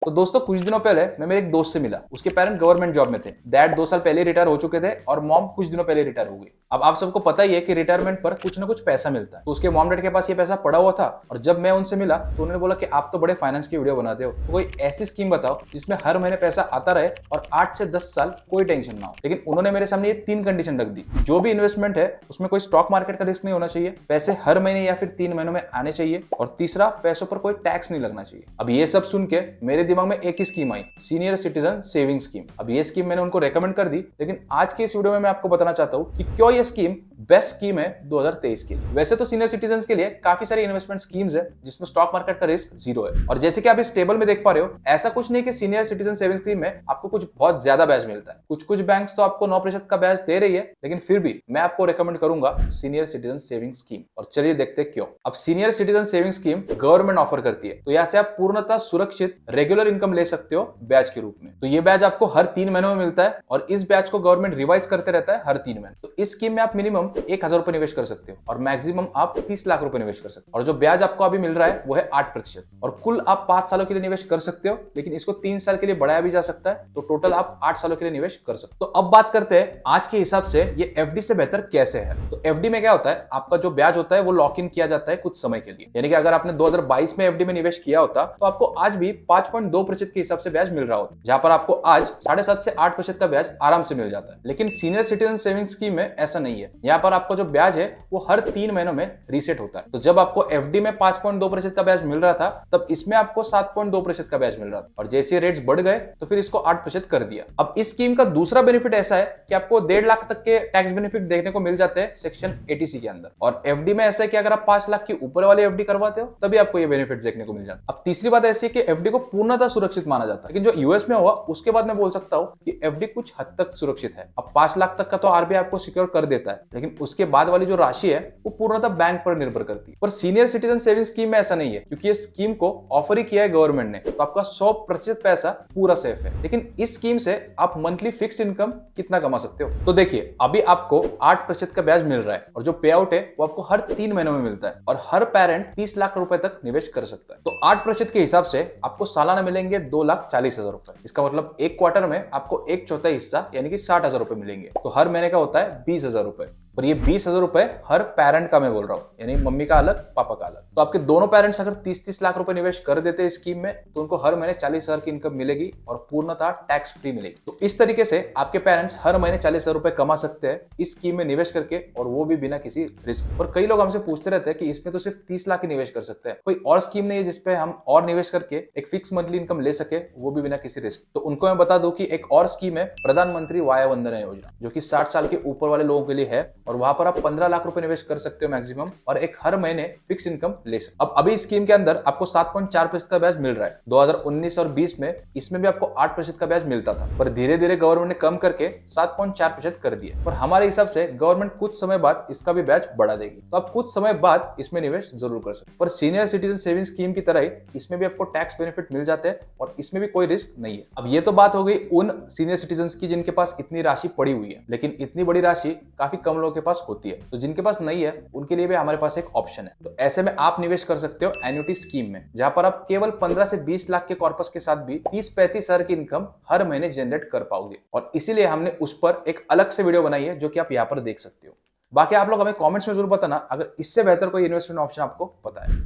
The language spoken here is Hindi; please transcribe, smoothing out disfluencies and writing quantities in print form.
तो दोस्तों कुछ दिनों पहले मैं मेरे एक दोस्त से मिला। उसके पेरेंट गवर्नमेंट जॉब में थे। डैड 2 साल पहले रिटायर हो चुके थे और मॉम कुछ दिनों पहले रिटायर हो गई। अब आप सबको पता ही है कि रिटायरमेंट पर कुछ ना कुछ पैसा मिलता है। तो उसके मॉम डैड के पास ये पैसा पड़ा हुआ था और जब मैं उनसे मिला तो उन्होंने बोला कि आप तो बड़े फाइनेंस की वीडियो बनाते हो, तो कोई ऐसी स्कीम बताओ जिसमें हर महीने पैसा आता रहे और 8 से 10 साल कोई टेंशन ना हो। लेकिन उन्होंने मेरे सामने ये 3 कंडीशन रख दी। जो भी इन्वेस्टमेंट है उसमें कोई स्टॉक मार्केट का रिस्क नहीं होना चाहिए, पैसे हर महीने या फिर 3 महीनों में आने चाहिए, और तीसरा पैसों पर कोई टैक्स नहीं लगना चाहिए। अब ये सब सुन के मेरे दिमाग में एक ही स्कीम आई, सीनियर सिटीजन सेविंग स्कीम। अब ये स्कीम मैंने उनको रेकमेंड कर दी, लेकिन आज के इस वीडियो में मैं आपको बताना चाहता हूं कि क्यों ये स्कीम बेस्ट स्कीम है 2023 के लिए। वैसे तो सीनियर सिटीजन के लिए काफी सारी इन्वेस्टमेंट स्कीम्स है जिसमें स्टॉक मार्केट का रिस्क 0 है, और जैसे कि आप इस टेबल में देख पा रहे हो, ऐसा कुछ नहीं कि सीनियर सिटीजन सेविंग स्कीम में आपको कुछ बहुत ज्यादा ब्याज मिलता है। कुछ बैंक्स तो आपको 9% का ब्याज दे रही है, लेकिन फिर भी मैं आपको रेकमेंड करूंगा सीनियर सिटीजन सेविंग स्कीम। और चलिए देखते हैं क्यों। अब senior citizen saving scheme government offer करती है, तो यहाँ से आप पूर्णतः सुरक्षित रेगुलर इनकम ले सकते हो ब्याज के रूप में। तो ये ब्याज आपको हर 3 महीनों में मिलता है और इस ब्याज को गवर्नमेंट रिवाइज करते रहता है हर 3 महीने। तो इस स्कीम में आप मिनिमम 1000 रुपए निवेश कर सकते हो और मैक्सिमम आप 30 लाख रुपए निवेश कर सकते हो। और जो ब्याज आपको अभी मिल रहा है वो है 8%, और कुल आप 5 सालों के लिए निवेश कर सकते हो, लेकिन इसको 3 साल के लिए बढ़ाया भी जा सकता है, तो टोटल आप 8 सालों के लिए निवेश कर सकते हो। तो अब बात करते हैं आज के हिसाब से ये एफडी से बेहतर कैसे है। तो एफडी में क्या होता है, आपका जो ब्याज होता है वो लॉक इन किया जाता है कुछ समय के लिए। यानी कि अगर आपने 2022 में एफडी में निवेश किया होता तो आपको आज भी 5.2% के हिसाब से ब्याज मिल रहा होता, जहां पर आपको आज 7.5 से 8% का ब्याज आराम से मिल जाता है। लेकिन सीनियर सिटीजन सेविंग स्कीम में ऐसा नहीं है। यहाँ पर आपका जो ब्याज है वो हर 3 महीनों में रीसेट होता है। तो जब आपको एफडी में 5.2% का ब्याज मिल रहा था, तब इसमें आपको 7.2% का ब्याज मिल रहा था, और जैसे रेट्स बढ़ गए तो फिर इसको 8% कर दिया। अब इस स्कीम का दूसरा बेनिफिट ऐसा है कि आपको 1.5 लाख तक के टैक्स बेनिफिट देखने को मिल जाते हैं सेक्शन 80C के अंदर। और एफडी में ऐसा है कि अगर आप 5 लाख के ऊपर वाले एफडी करवाते हो तभी आपको ये बेनिफिट देखने को मिल जाता है। अब तीसरी बात ऐसी है कि एफडी को पूर्णतः सुरक्षित माना जाता है, लेकिन जो यूएस में हुआ उसके बाद मैं बोल सकता हूं कि एफडी कुछ हद तक सुरक्षित है। अब 5 लाख तक का तो आरबीआई आपको सिक्योर कर देता है, लेकिन उसके बाद वाली जो राशि है वो पूर्णतः बैंक पर निर्भर करती है। पर सीनियर सिटीजन सेविंग स्कीम में ऐसा नहीं है, क्योंकि ये स्कीम को ऑफर ही किया है गवर्नमेंट ने, तो आपका 100% पैसा पूरा सेफ है। लेकिन इस स्कीम से आप मंथली फिक्स्ड इनकम कितना कमा सकते हो, तो देखिए अभी आपको 8% का ब्याज मिल रहा है, और जो पे आउट है वो आपको हर 3 महीनों में मिलता है, और हर पेरेंट 30 लाख रुपए तक निवेश कर सकता है। तो 8% के हिसाब से आपको सालाना मिलेंगे 2,40,000 रुपए। इसका मतलब एक क्वार्टर में आपको 1/4 हिस्सा यानी कि 60,000 रुपए मिलेंगे। तो हर महीने का होता है 20,000 रुपए, और ये 20,000 रुपए हर पेरेंट का मैं बोल रहा हूँ, यानी मम्मी का अलग पापा का अलग। तो आपके दोनों पेरेंट्स अगर 30-30 लाख रुपए निवेश कर देते हैं स्कीम में, तो उनको हर महीने 40,000 की इनकम मिलेगी और पूर्णतः टैक्स फ्री मिलेगी। तो इस तरीके से आपके पेरेंट्स हर महीने 40,000 रुपए कमा सकते हैं इस स्कीम में निवेश करके, और वो भी बिना किसी रिस्क। और कई लोग हमसे पूछते रहते हैं कि इसमें तो सिर्फ 30 लाख ही निवेश कर सकते हैं, कोई और स्कीम नहीं है जिसपे हम और निवेश करके एक फिक्स मंथली इनकम ले सके, वो भी बिना किसी रिस्क। तो उनको मैं बता दूं कि एक और स्कीम है प्रधानमंत्री वाया वंदना योजना, जो कि 60 साल के ऊपर वाले लोगों के लिए है, और वहां पर आप 15 लाख रुपए निवेश कर सकते हो मैक्सिमम, और एक हर महीने फिक्स इनकम ले सकते। अब अभी स्कीम के अंदर आपको 7.4% का ब्याज मिल रहा है। 2019 और 20 में इसमें भी आपको 8% का ब्याज मिलता था, पर धीरे धीरे गवर्नमेंट ने कम करके 7.4% कर दिया। पर हमारे हिसाब से गवर्नमेंट कुछ समय बाद इसका भी ब्याज बढ़ा देगी, तो आप कुछ समय बाद इसमें निवेश जरूर कर सकते। पर सीनियर सिटीजन सेविंग स्कीम की तरह ही इसमें भी आपको टैक्स बेनिफिट मिल जाते हैं, और इसमें भी कोई रिस्क नहीं है। अब ये तो बात हो गई उन सीनियर सिटीजन की जिनके पास इतनी राशि पड़ी हुई है, लेकिन इतनी बड़ी राशि काफी कम लोगों के पास होती है। तो जिनके पास नहीं है उनके लिए भी हमारे पास एक ऑप्शन है। तो ऐसे में आप निवेश कर सकते हो एन्युटी स्कीम में, जहां पर आप केवल 15 से 20 लाख के कॉर्पस के साथ भी 30-35 हजार की इनकम हर महीने जनरेट कर पाओगे। और इसीलिए हमने उस पर एक अलग से वीडियो बनाई है, जो कि आप यहाँ पर देख सकते हो। बाकी आप लोग हमें कमेंट्स में जरूर बताना अगर इससे बेहतर कोई इन्वेस्टमेंट ऑप्शन आपको पता है।